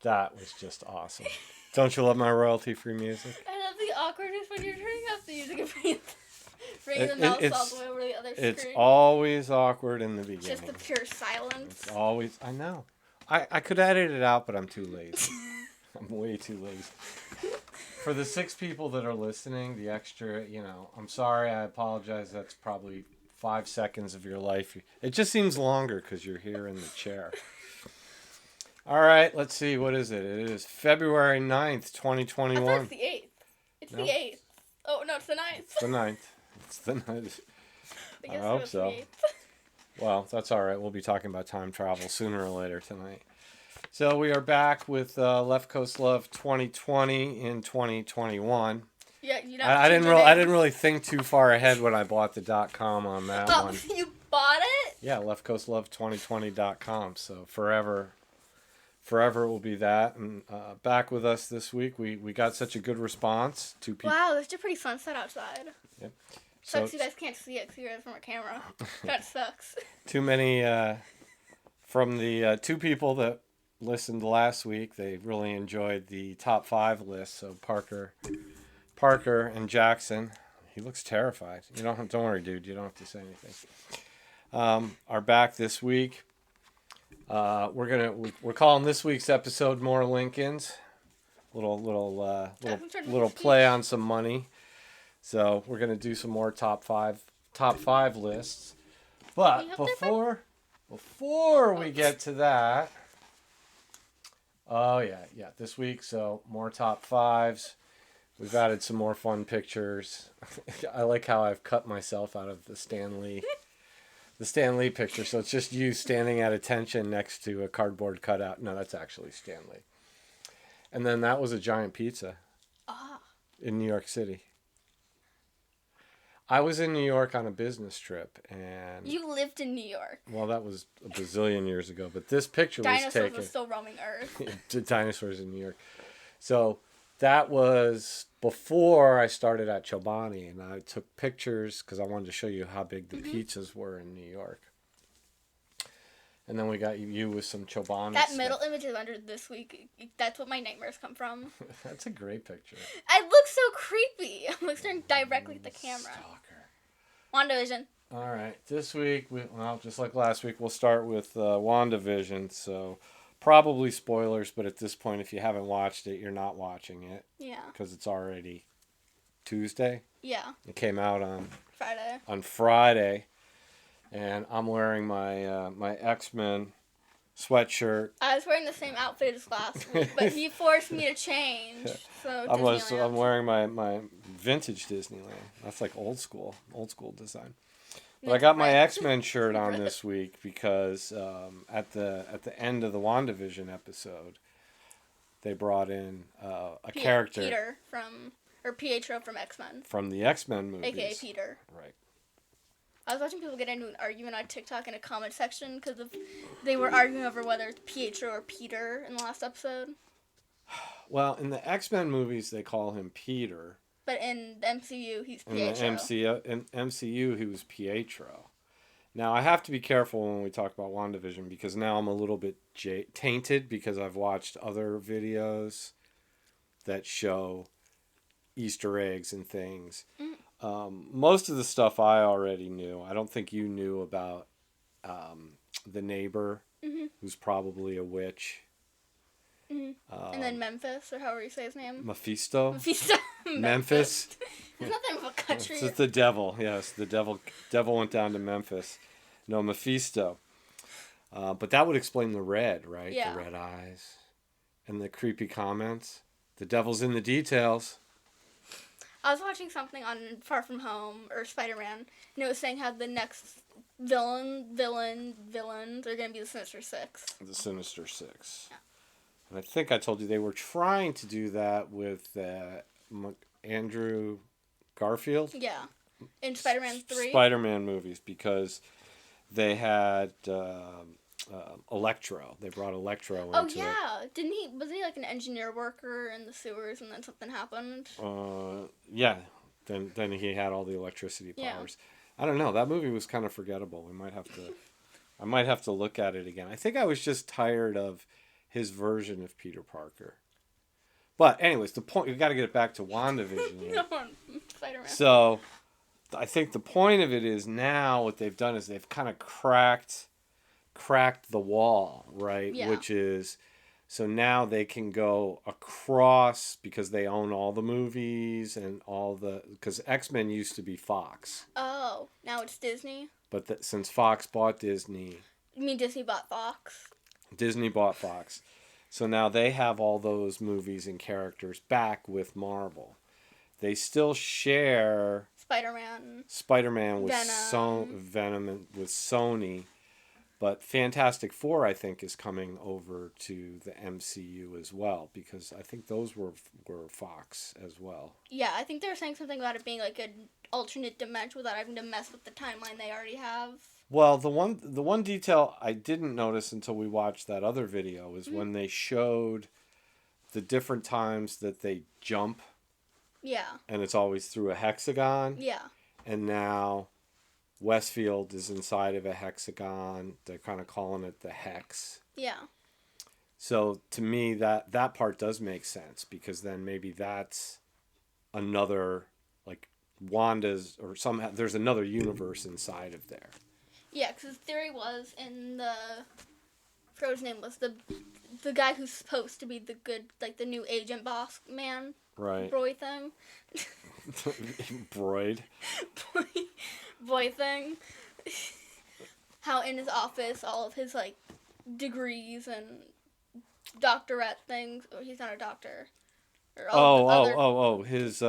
That was just awesome. Don't you love my royalty-free music? I love the awkwardness when you're turning up the music and bringing the mouse all the way over the other screen. It's always awkward in the beginning. Just the pure silence. It's always, I know. I could edit it out, but I'm too lazy. I'm way too lazy. For the 6 people that are listening, the extra, I'm sorry, I apologize. That's probably 5 seconds of your life. It just seems longer because you're here in the chair. All right, let's see. What is it? It is February 9th, 2021. I thought it's the 8th. It's the 8th. Oh, no, it's the 9th. It's the 9th. It's the 9th. I hope so. Well, that's all right. We'll be talking about time travel sooner or later tonight. So we are back with Left Coast Love 2020 in 2021. Yeah, I didn't really think too far ahead when I bought the .com on that one. You bought it? Yeah, leftcoastlove2020.com. So forever it will be that. And back with us this week, we got such a good response. 2 people. Wow, there's a pretty sunset outside. Yep. Sucks you guys can't see it because you're from a camera. That sucks. Too many from the 2 people that listened last week. They really enjoyed the top 5 list. So Parker and Jackson. He looks terrified. Don't worry, dude. You don't have to say anything. Are back this week. We're calling this week's episode More Lincolns. Little play on some money. So we're gonna do some more top five lists. But before we get to that, this week, so more top 5s. We've added some more fun pictures. I like how I've cut myself out of the Stan Lee picture, so it's just you standing at attention next to a cardboard cutout. No, that's actually Stan Lee. And then that was a giant pizza in New York City. I was in New York on a business trip, and you lived in New York. Well, that was a bazillion years ago, but this picture was taken. Dinosaurs were still roaming Earth. Dinosaurs in New York. So that was before I started at Chobani, and I took pictures because I wanted to show you how big the pizzas were in New York. And then we got you with some Chobani That stuff. middle image is under this week. That's what my nightmares come from. That's a great picture. I look so creepy. I'm like staring directly at the camera. Stalker. WandaVision. All right. This week, just like last week, we'll start with WandaVision. So probably spoilers, but at this point, if you haven't watched it, you're not watching it. Yeah. Because it's already Tuesday. Yeah. It came out on Friday. And I'm wearing my my X-Men sweatshirt. I was wearing the same outfit as last week, but he forced me to change. So I'm wearing my vintage Disneyland. That's like old school design. But I got my X-Men shirt on this week because at the end of the WandaVision episode, they brought in a character Pietro from X-Men. From the X-Men movies. AKA Peter. Right. I was watching people get into an argument on TikTok in a comment section because they were arguing over whether it's Pietro or Peter in the last episode. Well, in the X-Men movies, they call him Peter. But in the MCU, he's Pietro. In MCU, he was Pietro. Now, I have to be careful when we talk about WandaVision because now I'm a little bit tainted because I've watched other videos that show Easter eggs and things. Mm. Most of the stuff I already knew. I don't think you knew about the neighbor, who's probably a witch. Mm-hmm. And then Memphis, or however you say his name. Mephisto. Memphis. It's not that of a country. It's the devil. Yes, the devil went down to Memphis. No, Mephisto. But that would explain the red, right? Yeah. The red eyes. And the creepy comments. The devil's in the details. I was watching something on Far From Home, or Spider-Man, and it was saying how the next villains are going to be the Sinister Six. The Sinister Six. Yeah. And I think I told you they were trying to do that with Andrew Garfield. Yeah. in Spider-Man 3? Spider-Man movies, because they had Electro. They brought Electro Oh into yeah, wasn't he like an engineer worker in the sewers and then something happened? Yeah. Then he had all the electricity powers. I don't know. That movie was kind of forgettable. I might have to look at it again. I think I was just tired of his version of Peter Parker. But anyways, the point, we got to get it back to WandaVision here. Spider-Man. So I think the point of it is now what they've done is they've kind of cracked the wall, right? Yeah. Which is, so now they can go across because they own all the movies and because X-Men used to be Fox. Oh, now it's Disney? But since Fox bought Disney. You mean Disney bought Fox? Disney bought Fox. So now they have all those movies and characters back with Marvel. They still share Spider-Man with Venom and with Sony. But Fantastic Four, I think, is coming over to the MCU as well, because I think those were Fox as well. Yeah, I think they were saying something about it being like an alternate dimension without having to mess with the timeline they already have. Well, the one detail I didn't notice until we watched that other video is when they showed the different times that they jump. Yeah. And it's always through a hexagon. Yeah. And now Westfield is inside of a hexagon. They're kind of calling it the hex. Yeah. So to me, that part does make sense, because then maybe that's another, like, Wanda's, or somehow there's another universe inside of there. Yeah, because his theory was in the, I forgot what his name was, the guy who's supposed to be the good, like the new agent boss man. Right. Boy thing. Broid. Boy thing. How in his office, all of his, like, degrees and doctorate things, or he's not a doctor. Or his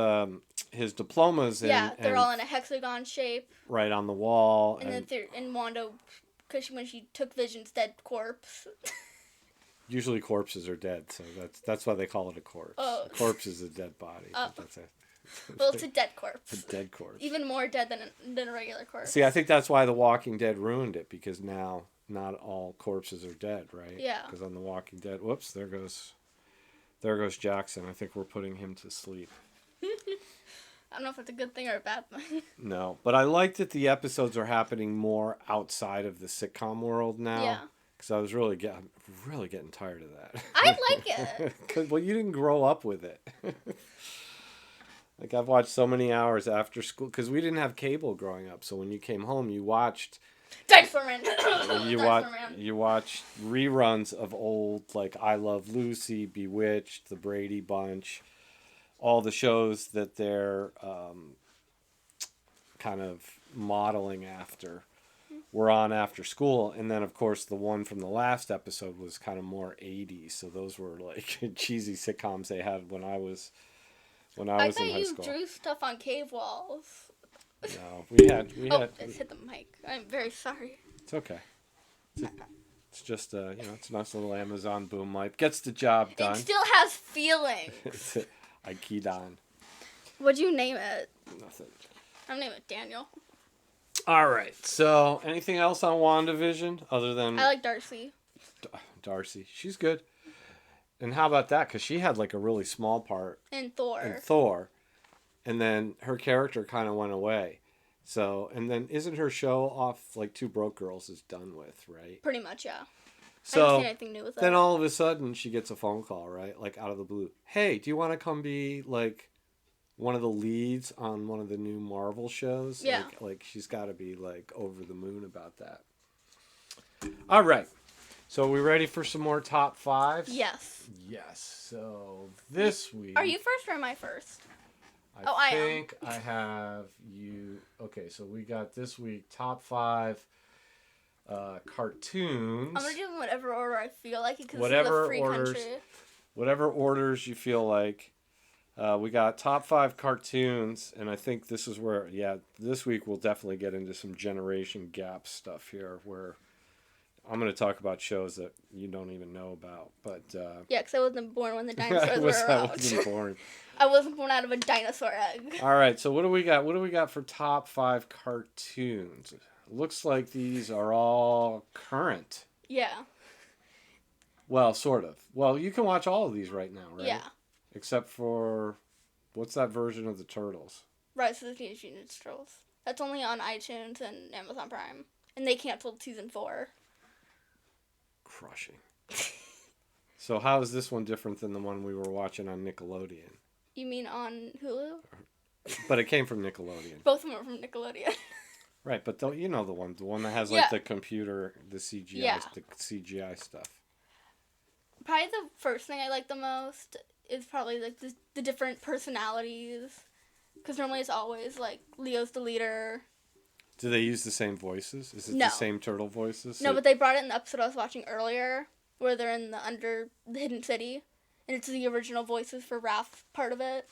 diplomas. They're all in a hexagon shape. Right on the wall. And then in Wanda, because when she took Vision's dead corpse. Usually corpses are dead, so that's why they call it a corpse. Oh. A corpse is a dead body. That's it. Well, it's a dead corpse. A dead corpse. Even more dead than a regular corpse. See, I think that's why The Walking Dead ruined it, because now not all corpses are dead, right? Yeah. Because on The Walking Dead, whoops, there goes Jackson. I think we're putting him to sleep. I don't know if it's a good thing or a bad thing. No, but I like that the episodes are happening more outside of the sitcom world now. Yeah. Because I was really getting tired of that. I like it. Well, you didn't grow up with it. Like, I've watched so many hours after school, because we didn't have cable growing up. So when you came home, you watched Dinosaur Man. you watched reruns of old, like, I Love Lucy, Bewitched, The Brady Bunch, all the shows that they're kind of modeling after were on after school. And then, of course, the one from the last episode was kind of more 80s. So those were, like, cheesy sitcoms they had when I was in high school. I thought you drew stuff on cave walls. No, we had. Just hit the mic. I'm very sorry. It's okay. It's just it's a nice little Amazon boom mic. Gets the job done. It still has feelings. I keyed on. What'd you name it? Nothing. I'm naming it Daniel. All right. So, anything else on WandaVision other than I like Darcy. Darcy? She's good. And how about that? Because she had, like, a really small part in Thor. And then her character kind of went away. So, and then isn't her show off, like, Two Broke Girls is done with, right? Pretty much, yeah. So, I haven't seen anything new with then all of a sudden she gets a phone call, right? Like, out of the blue. Hey, do you want to come be, like, one of the leads on one of the new Marvel shows? Yeah. Like she's got to be, like, over the moon about that. All right. So are we ready for some more top fives? Yes. Yes. So this week... Are you first or am I first? I think I have you... Okay, so we got this week top 5 cartoons. I'm going to do them in whatever order I feel like it, because Whatever this is a free orders, country. Whatever orders you feel like. We got top 5 cartoons, and I think this is where, this week we'll definitely get into some generation gap stuff here, where I'm going to talk about shows that you don't even know about, but Yeah, because I wasn't born when the dinosaurs were I around. wasn't born. I wasn't born out of a dinosaur egg. All right, so what do we got? What do we got for top 5 cartoons? Looks like these are all current. Yeah. Well, sort of. Well, you can watch all of these right now, right? Yeah. Except for, what's that version of the Turtles? Rise of the Teenage Mutant Ninja Turtles. That's only on iTunes and Amazon Prime. And they canceled season 4. Crushing. So how is this one different than the one we were watching on Nickelodeon? You mean on Hulu? But it came from Nickelodeon. Both of them are from Nickelodeon. Right, but you know the one that has like Yeah. the computer, the CGI, Yeah. the CGI stuff. Probably the first thing I like the most is probably like the different personalities. Because normally it's always like Leo's the leader. Do they use the same voices? Is it No. the same turtle voices? No, but they brought it in the episode I was watching earlier, where they're in the hidden city, and it's the original voices for Ralph's part of it.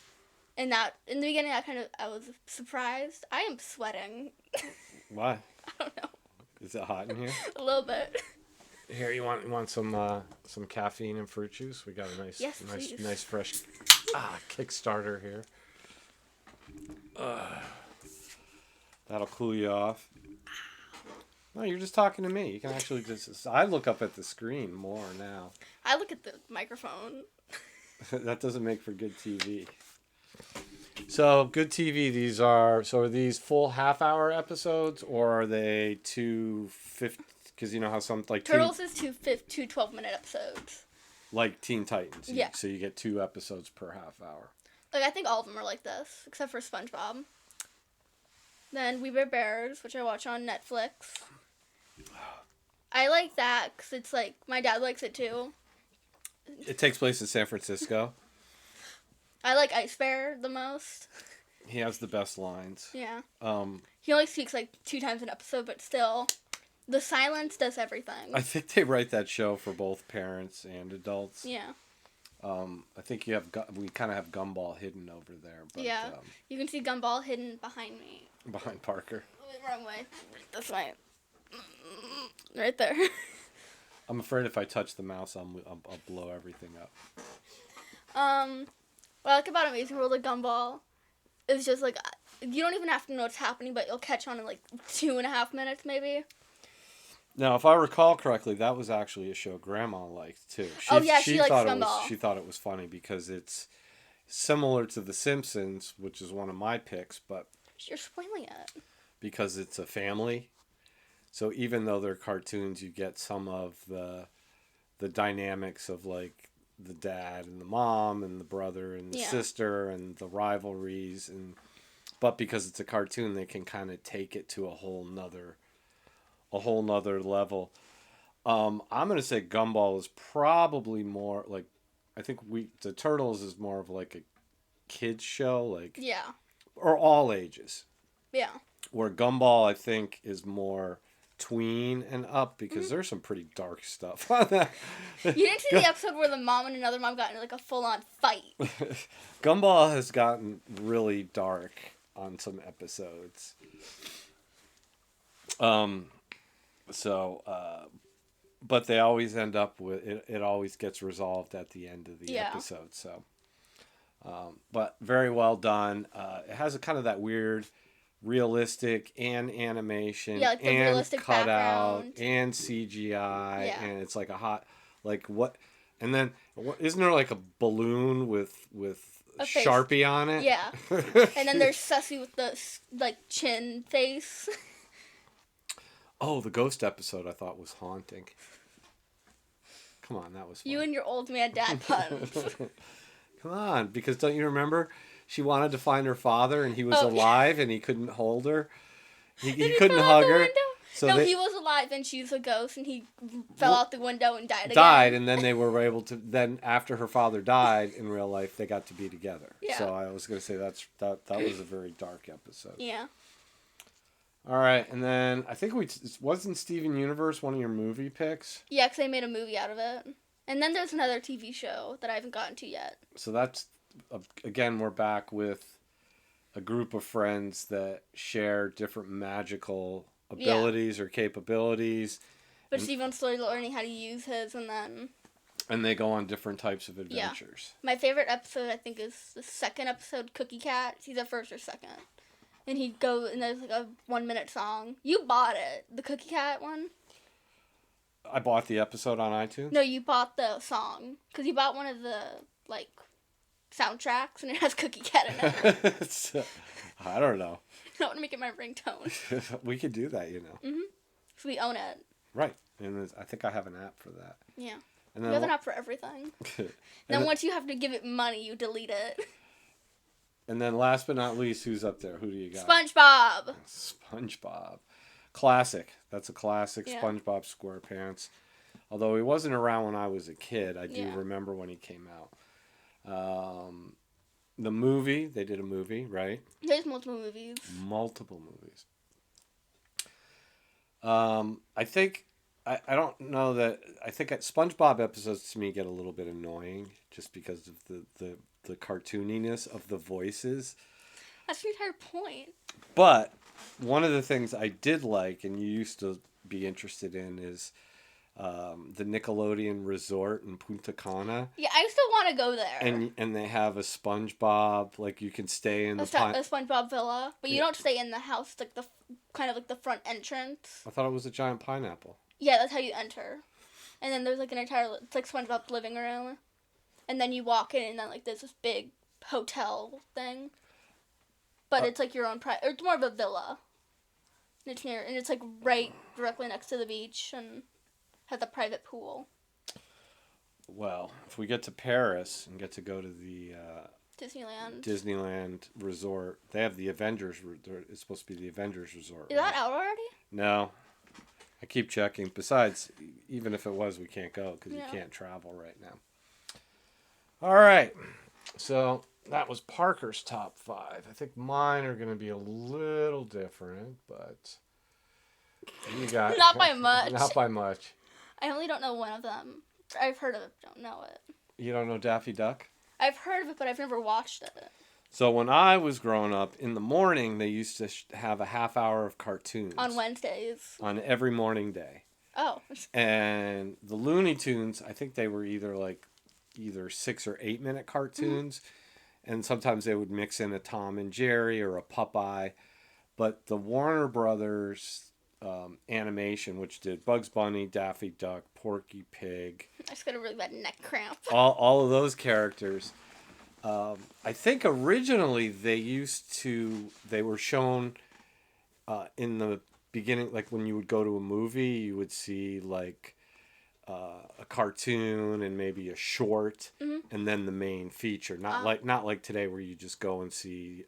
And that in the beginning, I was surprised. I am sweating. Why? I don't know, Is it hot in here? a little bit. Here, you want some caffeine and fruit juice? We got a nice Yes, please. nice fresh Kickstarter here. That'll cool you off. No, you're just talking to me. You can actually just... I look up at the screen more now. I look at the microphone. That doesn't make for good TV. So, good TV, these are... So, are these full half-hour episodes, or are they 2:50? Because you know how some... like Turtles is two 12-minute episodes. Like Teen Titans. Yeah. So, you get 2 episodes per half hour. Like, I think all of them are like this, except for SpongeBob. Then We Bare Bears, which I watch on Netflix. I like that because it's like, my dad likes it too. It takes place in San Francisco. I like Ice Bear the most. He has the best lines. Yeah. Um, He only speaks like 2 times an episode, but still, the silence does everything. I think they write that show for both parents and adults. Yeah. I think we kind of have Gumball hidden over there. But, Yeah. You can see Gumball hidden behind me. behind Parker. Wrong way. This way. Right there. I'm afraid if I touch the mouse, I'll blow everything up. What I like about Amazing World of Gumball is just like, you don't even have to know what's happening, but you'll catch on in like 2.5 minutes maybe. Now, if I recall correctly, that was actually a show Grandma liked too. She likes Gumball. She thought it was funny because it's similar to The Simpsons, which is one of my picks, but You're spoiling it. because it's a family. So even though they're cartoons, you get some of the dynamics of like the dad and the mom and the brother and the sister and the rivalries, but because it's a cartoon, they can kind of take it to a whole nother level. I'm gonna say Gumball is probably more like, I think the Turtles is more of like a kids show, like or all ages. Yeah. Where Gumball, I think, is more tween and up because there's some pretty dark stuff on that. You didn't see the episode where the mom and another mom got into like a full-on fight. Gumball has gotten really dark on some episodes. But they always end up with it. It always gets resolved at the end of the episode. So, but very well done. It has a kind of that weird, realistic and animation like the and realistic cutout background. and CGI, and it's like a hot, like what? And then isn't there like a balloon with A face. Sharpie on it? Yeah. And then there's Sussy with the like chin face. Oh, the ghost episode I thought was haunting. Come on, that was fun. You and your old man dad puns. Come on, because don't you remember? She wanted to find her father, and he was alive, and he couldn't hold her. He couldn't hug her. So he was alive, and she's a ghost, and he fell out the window and died again. And then they were able to. Then after her father died in real life, they got to be together. Yeah. So I was going to say that was a very dark episode. Yeah. All right, and then I think wasn't Steven Universe one of your movie picks? Yeah, because they made a movie out of it. And then there's another TV show that I haven't gotten to yet. So that's, again, we're back with a group of friends that share different magical abilities or capabilities. But Steven's slowly learning how to use his, and then... And they go on different types of adventures. Yeah. My favorite episode, I think, is the second episode, Cookie Cat. He's the first or second. And he'd go, and there's like a 1-minute song. You bought it, the Cookie Cat one? I bought the episode on iTunes? No, you bought the song. Because you bought one of the, like, soundtracks, and it has Cookie Cat in it. I don't know. I want to make it my ringtone. We could do that, you know. Mm-hmm. So we own it. Right. And I think I have an app for that. Yeah. And then you have an app for everything. Then once you have to give it money, you delete it. And then last but not least, who's up there? Who do you got? SpongeBob. SpongeBob. Classic. That's a classic. Yeah. SpongeBob SquarePants. Although he wasn't around when I was a kid, I do Yeah. remember when he came out. The movie, they did a movie, right? There's multiple movies. Multiple movies. I think, I don't know that, I think SpongeBob episodes to me get a little bit annoying just because of the cartooniness of the voices. That's the entire point. But one of the things I did like, and you used to be interested in, is the Nickelodeon Resort in Punta Cana. Yeah, I still want to go there. And they have a SpongeBob, like you can stay in a SpongeBob villa, but you don't stay in the house, like the kind of like the front entrance. I thought it was a giant pineapple. Yeah, that's how you enter. And then there's like an entire, it's like SpongeBob's living room. And then you walk in and then like there's this big hotel thing. But it's like your own or it's more of a villa. And it's near, and it's like right directly next to the beach and has a private pool. Well, if we get to Paris and get to go to the Disneyland Resort, they have the Avengers. It's supposed to be the Avengers Resort. Is that out already? No. I keep checking. Besides, even if it was, we can't go because you can't travel right now. All right. So that was Parker's top 5. I think mine are going to be a little different, but you got not by much. Not by much. I only don't know one of them. I've heard of it, don't know it. You don't know Daffy Duck? I've heard of it, but I've never watched it. So when I was growing up, in the morning, they used to have a half hour of cartoons. On Wednesdays. On every morning day. Oh. And the Looney Tunes, I think they were either 6 or 8 minute cartoons. Mm-hmm. And sometimes they would mix in a Tom and Jerry or a Popeye. But the Warner Brothers animation, which did Bugs Bunny, Daffy Duck, Porky Pig. I just got a really bad neck cramp. all of those characters. I think originally they were shown in the beginning, like when you would go to a movie, you would see like a cartoon and maybe a short, mm-hmm. and then the main feature. Not like today where you just go and see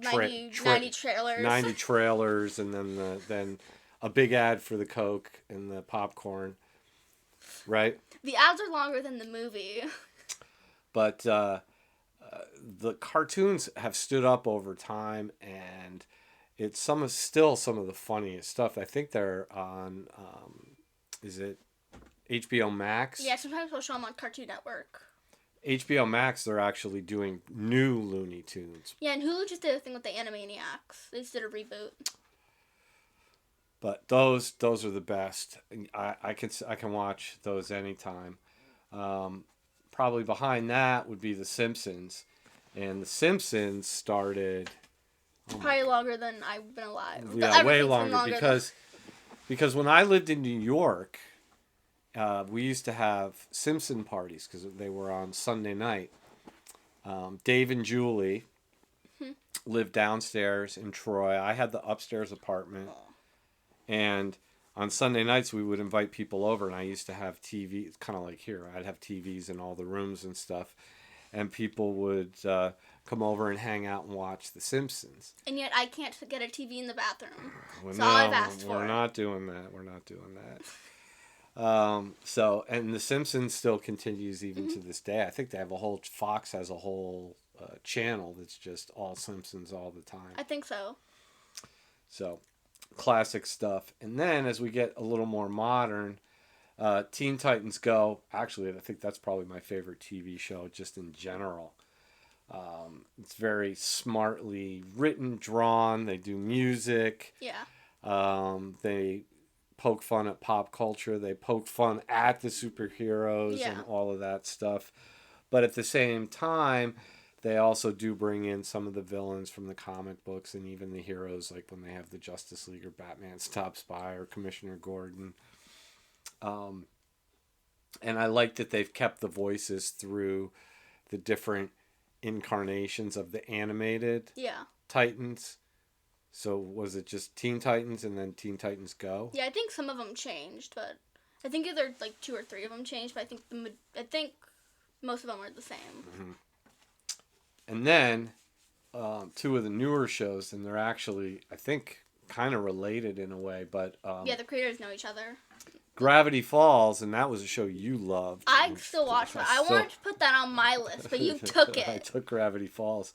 90 trailers. 90 trailers, and then a big ad for the Coke and the popcorn, right? The ads are longer than the movie. But the cartoons have stood up over time, and it's still some of the funniest stuff. I think they're on, is it HBO Max? Yeah, sometimes we'll show them on Cartoon Network. HBO Max, they're actually doing new Looney Tunes. Yeah, and Hulu just did a thing with the Animaniacs. They just did a reboot. But those are the best. I can watch those anytime. Probably behind that would be The Simpsons. And The Simpsons started... probably longer than I've been alive. Yeah, way longer because when I lived in New York, we used to have Simpson parties because they were on Sunday night. Dave and Julie lived downstairs in Troy. I had the upstairs apartment. And on Sunday nights, we would invite people over, and I used to have TV. It's kind of like here. I'd have TVs in all the rooms and stuff, and people would come over and hang out and watch The Simpsons. And yet I can't get a TV in the bathroom. Well, That's all I've asked for. We're not doing that. We're not doing that. And The Simpsons still continues even to this day. I think they have Fox has a whole channel that's just all Simpsons all the time. I think so. So... classic stuff. And then as we get a little more modern, Teen Titans Go. Actually, I think that's probably my favorite TV show just in general. It's very smartly written, drawn. They do music. Yeah. They poke fun at pop culture. They poke fun at the superheroes Yeah. and all of that stuff. But at the same time, they also do bring in some of the villains from the comic books and even the heroes, like when they have the Justice League or Batman's top spy or Commissioner Gordon. And I like that they've kept the voices through the different incarnations of the animated Titans. So was it just Teen Titans and then Teen Titans Go? Yeah, I think some of them changed, but I think either like 2 or 3 of them changed. But I think most of them are the same. Mm-hmm. And then 2 of the newer shows, and they're actually, I think, kind of related in a way. But yeah, the creators know each other. Gravity Falls, and that was a show you loved. I still watch it. I wanted to put that on my list, but you took it. I took Gravity Falls.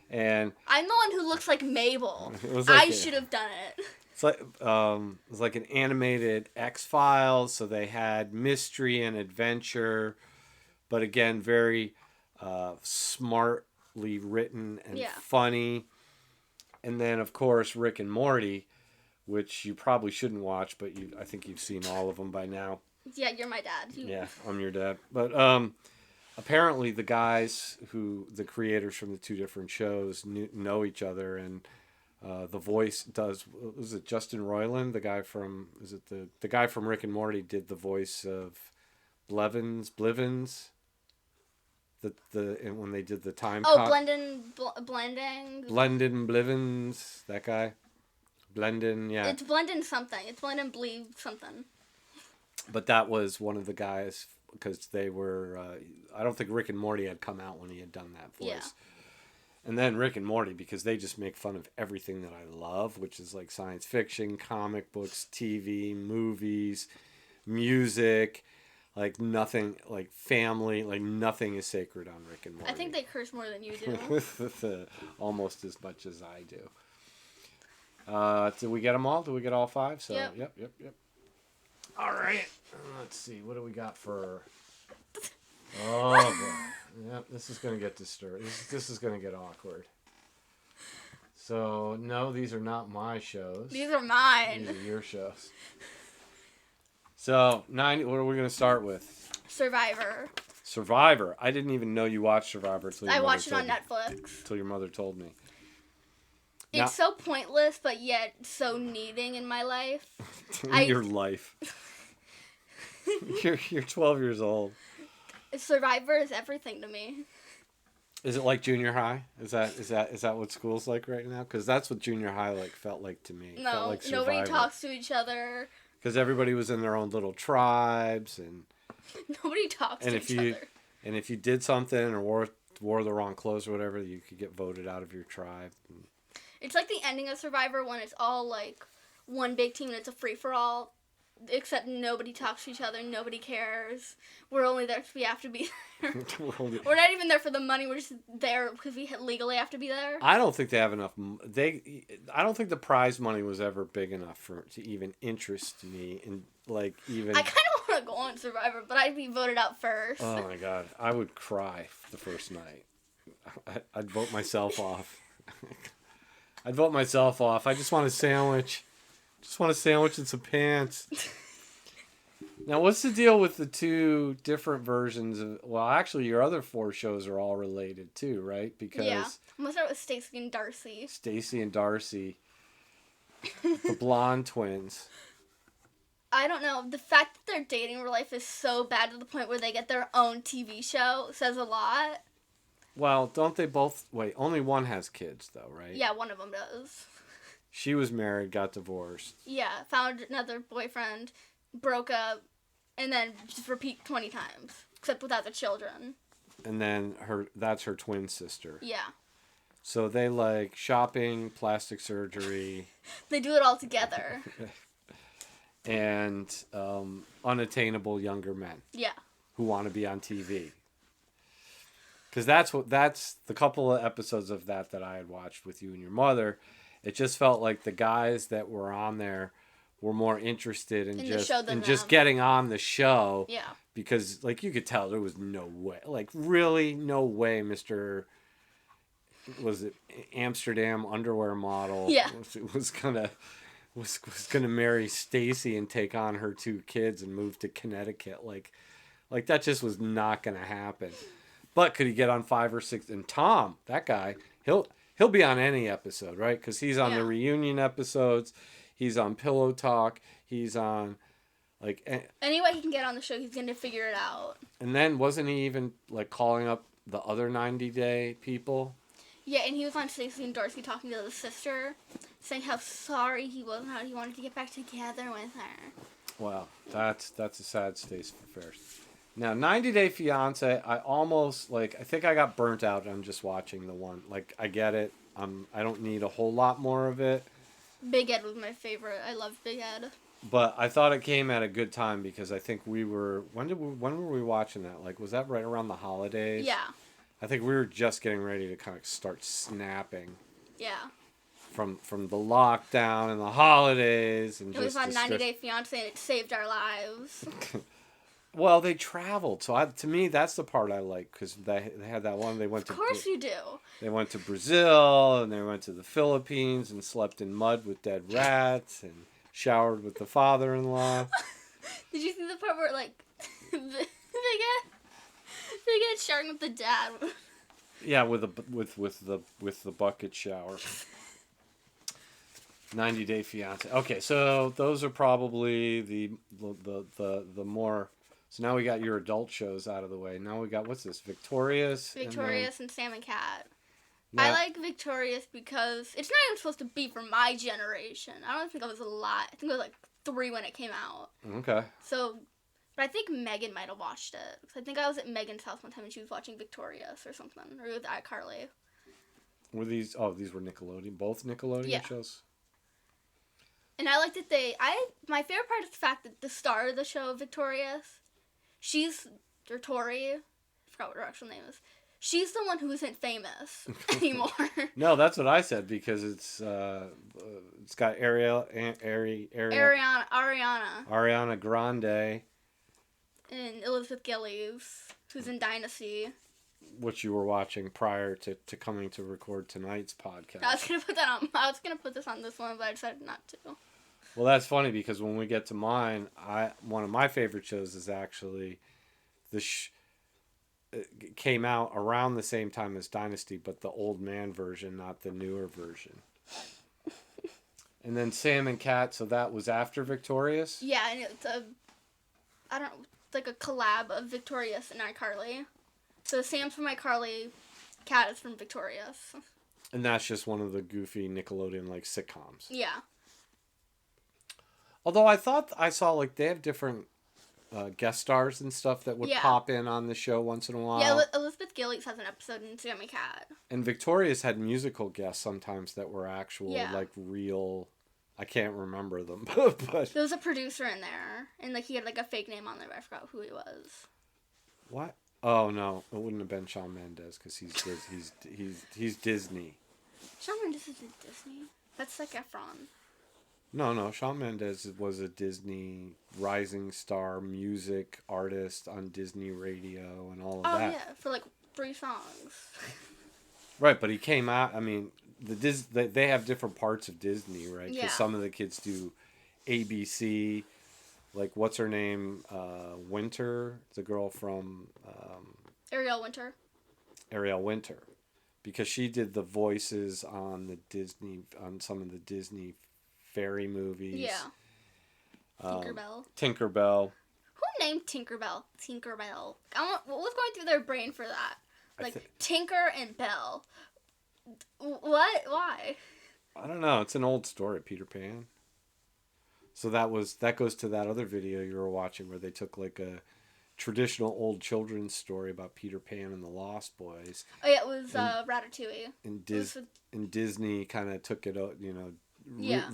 And I'm the one who looks like Mabel. Like I should have done it. It's like it was like an animated X-Files, so they had mystery and adventure, but again, very smartly written and funny. And then, of course, Rick and Morty, which you probably shouldn't watch, but I think you've seen all of them by now. Yeah, you're my dad. Yeah, I'm your dad. But apparently the creators from the 2 different shows know each other, and the voice was it Justin Roiland, the guy from the guy from Rick and Morty did the voice of Blevins, and when they did the time. Blending. Blevins, that guy. Blendin, yeah. It's Blendin something. It's Blendin Believe something. But that was one of the guys, because they were, I don't think Rick and Morty had come out when he had done that voice. Yeah. And then Rick and Morty, because they just make fun of everything that I love, which is like science fiction, comic books, TV, movies, music, like nothing, like family, like nothing is sacred on Rick and Morty. I think they curse more than you do. Almost as much as I do. Did we get them all? Did we get all 5? So yep. All right. Let's see. What do we got for? Oh boy. Yep. This is gonna get disturbed. This is gonna get awkward. So no, these are not my shows. These are mine. These are your shows. So 90. What are we gonna start with? Survivor. I didn't even know you watched Survivor. I watched it on Netflix. Until your mother told me. It's so pointless, but yet so needing in my life. Your life. You're 12 years old. Survivor is everything to me. Is it like junior high? Is that what school's like right now? Because that's what junior high felt like to me. No, felt like nobody talks to each other. Because everybody was in their own little tribes, and nobody talks to each other. And if you did something or wore the wrong clothes or whatever, you could get voted out of your tribe. It's like the ending of Survivor when it's all like one big team and it's a free-for-all, except nobody talks to each other, nobody cares. We're only there because we have to be there. We're not even there for the money, we're just there because we legally have to be there. I don't think they have enough. I don't think the prize money was ever big enough to even interest me in, like, even... I kind of want to go on Survivor, but I'd be voted out first. Oh my god, I would cry the first night. I'd vote myself off. I just want a sandwich. And some pants. Now, what's the deal with the 2 different versions of... Well, actually, your other 4 shows are all related, too, right? Because... Yeah. I'm going to start with Stacy and Darcy. The blonde twins. I don't know. The fact that their dating life is so bad to the point where they get their own TV show says a lot. Well, don't they both... Wait, only one has kids, though, right? Yeah, one of them does. She was married, got divorced. Yeah, found another boyfriend, broke up, and then just repeat 20 times, except without the children. And then that's her twin sister. Yeah. So they like shopping, plastic surgery. They do it all together. And unattainable younger men. Yeah. Who want to be on TV. Because that's the couple of episodes of that I had watched with you and your mother. It just felt like the guys that were on there were more interested in just getting on the show. Yeah. Because, like, you could tell there was no way. Like, really no way Mr. Was it Amsterdam underwear model? Yeah. Was gonna was gonna marry Stacy and take on her 2 kids and move to Connecticut. Like that just was not gonna happen. But could he get on 5 or 6? And Tom, that guy, he'll be on any episode, right? Because he's on the reunion episodes. He's on Pillow Talk. He's on any way he can get on the show, he's gonna figure it out. And then wasn't he even like calling up the other 90-day people? Yeah, and he was on Stacey and Darcy talking to the sister, saying how sorry he was and how he wanted to get back together with her. Wow, that's a sad state of affairs. Now, 90 Day Fiance, I almost I think I got burnt out on just watching the one. Like, I get it. I don't need a whole lot more of it. Big Ed was my favorite. I loved Big Ed. But I thought it came at a good time because I think we were when were we watching that? Like, was that right around the holidays? Yeah. I think we were just getting ready to kind of start snapping. Yeah. From the lockdown and the holidays and it was on 90 Day Fiance and it saved our lives. Well, they traveled, so to me that's the part I like because they had that one. They went of course you do. They went to Brazil and they went to the Philippines and slept in mud with dead rats and showered with the father-in-law. Did you see the part where they get showering with the dad? Yeah, with the bucket shower. 90 Day Fiance. Okay, so those are probably the more. So now we got your adult shows out of the way. Now we got what's this? Victorious. And Sam and Cat. I like Victorious because it's not even supposed to be for my generation. I don't think I was a lot. I think I was 3 when it came out. Okay. So, but I think Megan might have watched it. Because I think I was at Megan's house one time and she was watching Victorious or something. Or with iCarly. Were these? Oh, these were Nickelodeon. Both Nickelodeon shows. And I liked that my favorite part is the fact that the star of the show, Victorious, Tori, I forgot what her actual name is. She's the one who isn't famous anymore. No, that's what I said because it's got Ariana Grande, and Elizabeth Gillies, who's in Dynasty. Which you were watching prior to coming to record tonight's podcast. I was gonna put this on this one, but I decided not to. Well, that's funny because when we get to mine, one of my favorite shows is actually it came out around the same time as Dynasty, but the old man version, not the newer version. And then Sam and Cat, so that was after Victorious? Yeah, and it's like a collab of Victorious and iCarly. So Sam's from iCarly, Cat is from Victorious. And that's just one of the goofy Nickelodeon sitcoms. Yeah. Although I thought I saw they have different guest stars and stuff that would pop in on the show once in a while. Yeah, Elizabeth Gillies has an episode in Sam and Cat. And Victorious had musical guests sometimes that were actual real. I can't remember them, but there was a producer in there, and he had a fake name on there. But I forgot who he was. What? Oh no, it wouldn't have been Shawn Mendes because he's Disney. Shawn Mendes isn't Disney. That's Efron. No, Shawn Mendes was a Disney rising star music artist on Disney radio and all of that. Oh yeah, for 3 songs. Right, but he came out. I mean, they have different parts of Disney, right? Because some of the kids do ABC. What's her name? Winter, the girl from... Ariel Winter. Ariel Winter. Because she did the voices on some of the Disney fairy movies. Yeah. Tinkerbell. Who named Tinkerbell? What was going through their brain for that? Tinker and Bell. What? Why? I don't know. It's an old story, Peter Pan. So that goes to that other video you were watching where they took a traditional old children's story about Peter Pan and the Lost Boys. Oh yeah, it was Ratatouille. And Disney kind of took it,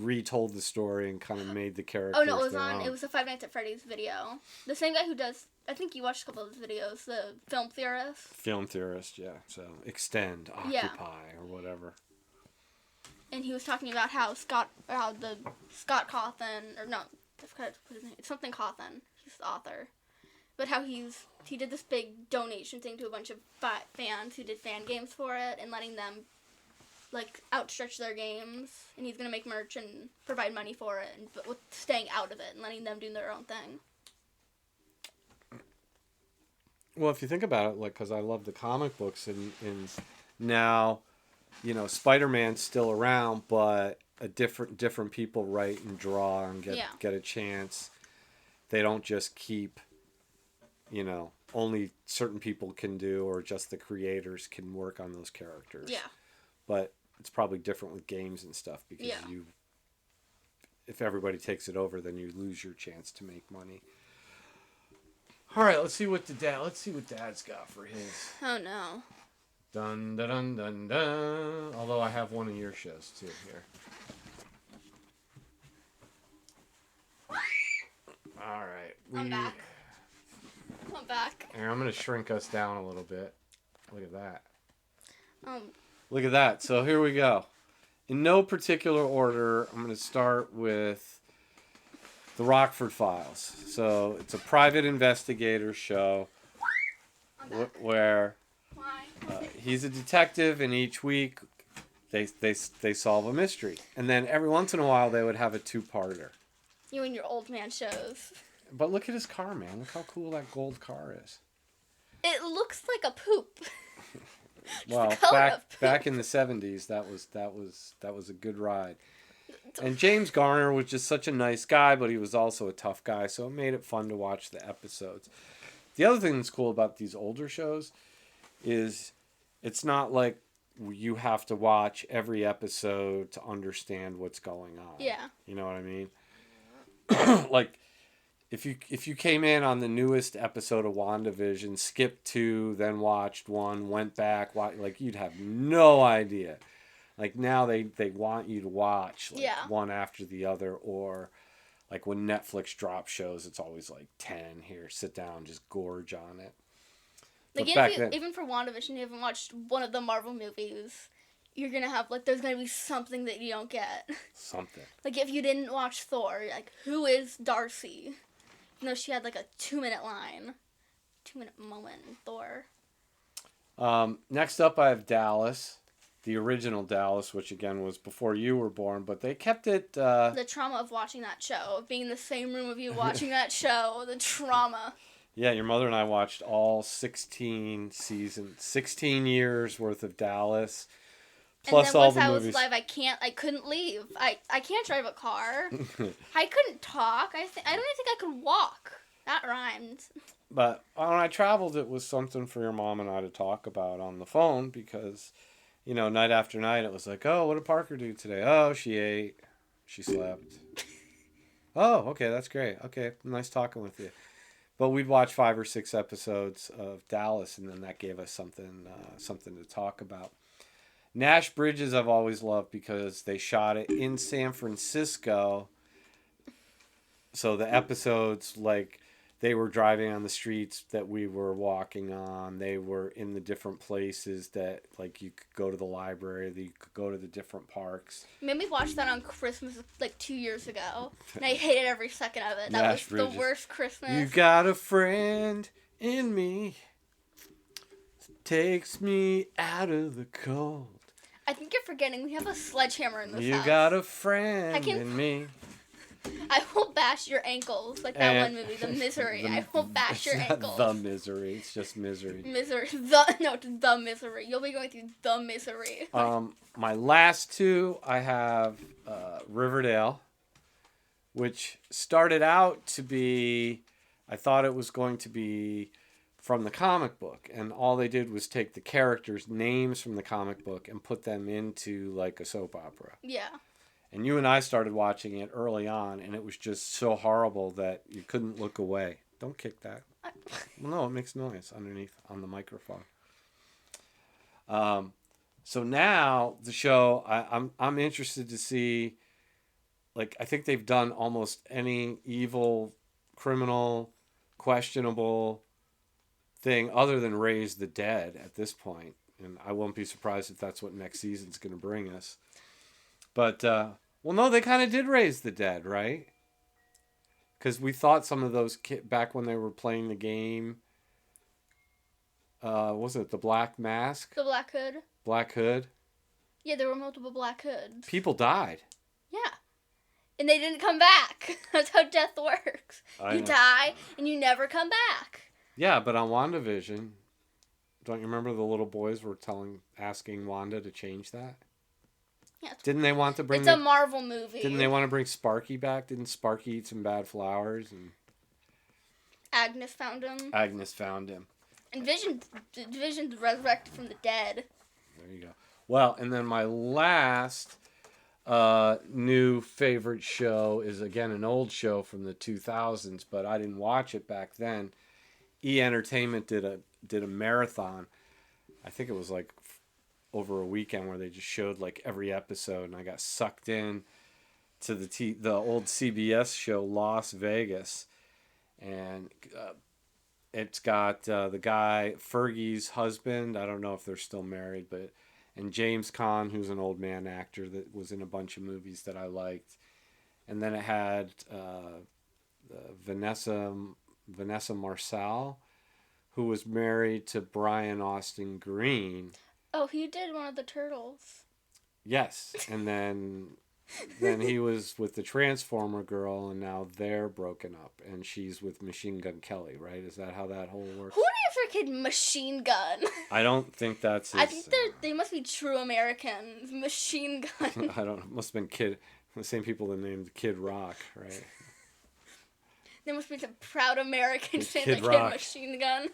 retold the story and kind of made the characters. Oh no, it was a Five Nights at Freddy's video. The same guy who does. I think you watched a couple of his videos. The film theorist. Film theorist, yeah. So Extend, Occupy, or whatever. And he was talking about how Scott Cawthon, or no, I forgot to put his name. It's something Cawthon. He's the author. But how he did this big donation thing to a bunch of fans who did fan games for it and letting them like outstretch their games, and he's gonna make merch and provide money for it, but with staying out of it and letting them do their own thing. Well, if you think about it, like, because I love the comic books, and now, you know, Spider-Man's still around, but a different people write and draw and get a chance. They don't just keep, you know, only certain people can do, or just the creators can work on those characters. Yeah. But it's probably different with games and stuff, because if everybody takes it over, then you lose your chance to make money. All right, let's see what Dad's got for his. Oh no. Dun dun dun dun dun. Although I have one of your shows too here. All right. I'm back. Here, I'm gonna shrink us down a little bit. Look at that. Um. Look at that. So here we go. In no particular order, I'm gonna start with the Rockford Files. So it's a private investigator show where he's a detective, and each week they solve a mystery, and then every once in a while they would have a two-parter. You and your old man shows. But look at his car, man. Look how cool that gold car is. It looks like a poop. Well, back in the 70s, that was a good ride. And James Garner was just such a nice guy, but he was also a tough guy, so it made it fun to watch the episodes. The other thing that's cool about these older shows is it's not like you have to watch every episode to understand what's going on. Yeah. You know what I mean? Like, if you came in on the newest episode of WandaVision, skipped 2, then watched 1, went back, like, you'd have no idea. Like, now they want you to watch one after the other, or like when Netflix drops shows, it's always like 10 here, sit down, just gorge on it. Like, even for WandaVision, you haven't watched one of the Marvel movies, you're gonna have, like, there's gonna be something that you don't get. Something. Like, if you didn't watch Thor, like, who is Darcy? You know, she had like a 2-minute line, 2-minute moment in Thor. Next up, I have Dallas. The original Dallas, which again was before you were born, but they kept it... The trauma of watching that show, of being in the same room of you watching that show, the trauma. Yeah, your mother and I watched all 16 seasons, 16 years worth of Dallas, plus and then all the movies. movies. And then once I was live, I couldn't leave. I can't drive a car. I couldn't talk. I don't even think I could walk. That rhymed. But when I traveled, it was something for your mom and I to talk about on the phone, because... You know, night after night, it was like, oh, what did Parker do today? Oh, she ate. She slept. Oh, okay, that's great. Okay, nice talking with you. But we'd watch 5 or 6 episodes of Dallas, and then that gave us something to talk about. Nash Bridges I've always loved because they shot it in San Francisco. So the episodes, like... They were driving on the streets that we were walking on. They were in the different places that, like, you could go to the library, that you could go to the different parks. Made me watch that on Christmas, like, 2 years ago. And I hated every second of it. That was the worst Christmas. You got a friend in me. Takes me out of the cold. I think you're forgetting we have a sledgehammer in this house. You got a friend in me. I will bash your ankles, like that one movie, The Misery. I will bash your ankles. The Misery. It's just Misery. The Misery. You'll be going through The Misery. My last 2, I have Riverdale, which started out to be, I thought it was going to be from the comic book, and all they did was take the characters' names from the comic book and put them into, like, a soap opera. Yeah. And you and I started watching it early on, and it was just so horrible that you couldn't look away. Don't kick that. Well, no, it makes noise underneath on the microphone. So now the show, I'm interested to see. Like, I think they've done almost any evil, criminal, questionable thing other than raise the dead at this point, and I won't be surprised if that's what next season's going to bring us. But, well, no, they kind of did raise the dead, right? Because we thought some of those back when they were playing the game, was it the Black Mask? The Black Hood. Black Hood. Yeah, there were multiple Black Hoods. People died. Yeah. And they didn't come back. That's how death works. I You know. die, and you never come back. Yeah, but on WandaVision, don't you remember the little boys were asking Wanda to change that? Yeah, Didn't they want to bring? It's a Marvel movie. Didn't they want to bring Sparky back? Didn't Sparky eat some bad flowers? And Agnes found him. Agnes found him. And Vision's resurrected from the dead. There you go. Well, and then my last new favorite show is, again, an old show from the 2000s, but I didn't watch it back then. E! Entertainment did a marathon. I think it was like over a weekend where they just showed like every episode, and I got sucked in to the old CBS show Las Vegas, and it's got the guy Fergie's husband. I don't know if they're still married, and James Caan, who's an old man actor that was in a bunch of movies that I liked, and then it had Vanessa Marcel, who was married to Brian Austin Green. Oh, he did one of the turtles. Yes, and then he was with the Transformer girl, and now they're broken up, and she's with Machine Gun Kelly, right? Is that how that whole works? Who names their kid Machine Gun? I don't think that's his... I think they must be true Americans. Machine Gun. I don't know. Must have been the same people that named Kid Rock, right? There must be some proud Americans saying Kid the Rock. kid Machine Gun.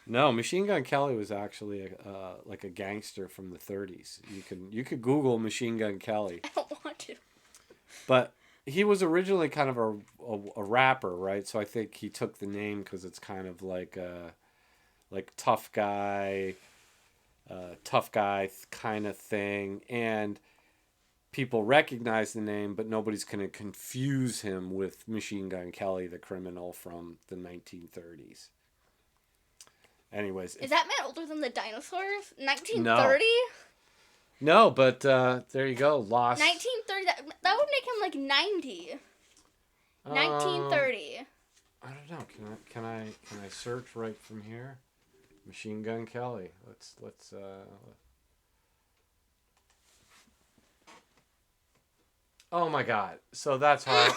No, Machine Gun Kelly was actually like a gangster from the 30s. You could Google Machine Gun Kelly. I don't want to. But he was originally kind of a rapper, right? So I think he took the name because it's kind of like tough guy kind of thing, and people recognize the name, but nobody's going to confuse him with Machine Gun Kelly, the criminal from the 1930s. Anyways. Is that man older than the dinosaurs? 1930? No, but there you go. Lost. 1930. That would make him like 90. 1930. I don't know. Can I search right from here? Machine Gun Kelly. Let's. Oh my God! So that's horrible.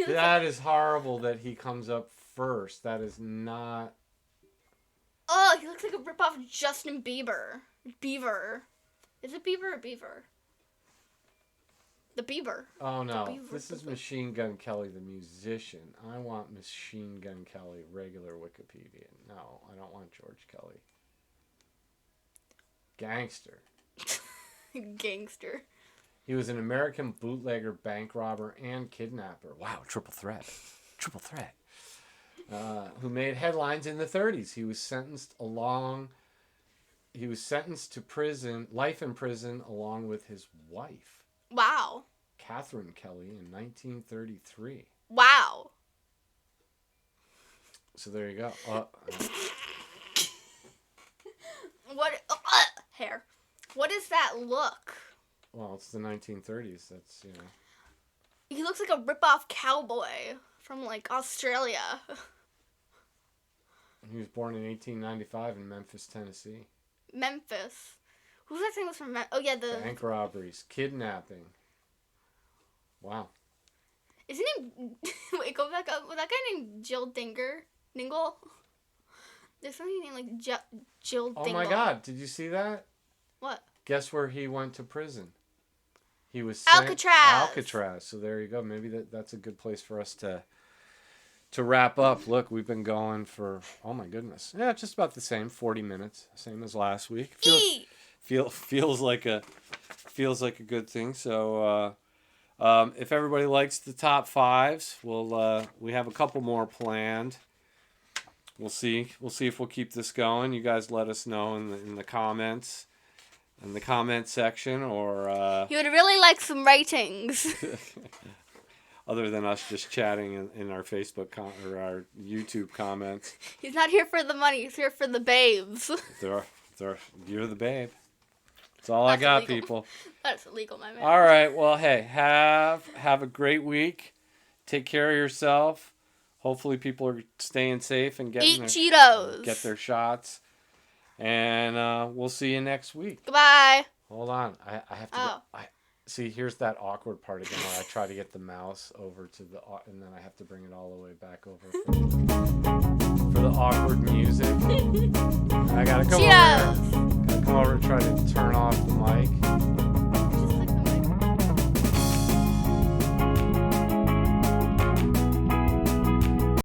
That is horrible that he comes up first. That is not. Oh, he looks like a ripoff of Justin Bieber. Beaver. Is it Beaver or Beaver? The Beaver. Oh no, Beaver. this is Machine Gun Kelly, the musician. I want Machine Gun Kelly, regular Wikipedia. No, I don't want George Kelly. Gangster. Gangster. He was an American bootlegger, bank robber, and kidnapper. Wow, triple threat. Triple threat. Who made headlines in the 30s. He was sentenced to life in prison, along with his wife. Wow. Catherine Kelly, in 1933. Wow. So there you go. What? Hair. What is that look? Well, it's the 1930s. That's, you know. He looks like a rip-off cowboy from, like, Australia. He was born in 1895 in Memphis, Tennessee. Memphis. Who's that thing was from Memphis? Oh, yeah, the... Bank robberies. Kidnapping. Wow. Isn't he... Wait, go back up. Was that guy named Jill Dingle? There's something named, like, Jill Dingle. Oh, my God. Did you see that? What? Guess where he went to prison? He was Alcatraz. So there you go. Maybe that's a good place for us to wrap up. Look, we've been going for, oh my goodness, yeah, just about the same, 40 minutes, same as last week. Feels like a good thing. So if everybody likes the top fives, we have a couple more planned. We'll see if we'll keep this going. You guys let us know in the comments. In the comment section, or you would really like some ratings. Other than us just chatting in our Facebook or our YouTube comments. He's not here for the money. He's here for the babes. You're the babe. That's all I got, illegal. People. That's illegal, my man. All right. Well, hey, have a great week. Take care of yourself. Hopefully, people are staying safe and getting Eat Cheetos. Get their shots. And we'll see you next week. Goodbye. Hold on. I have to. Oh. See, here's that awkward part again where I try to get the mouse over to the, and then I have to bring it all the way back over for the awkward music. I gotta come over. Gotta come over and try to turn off the mic.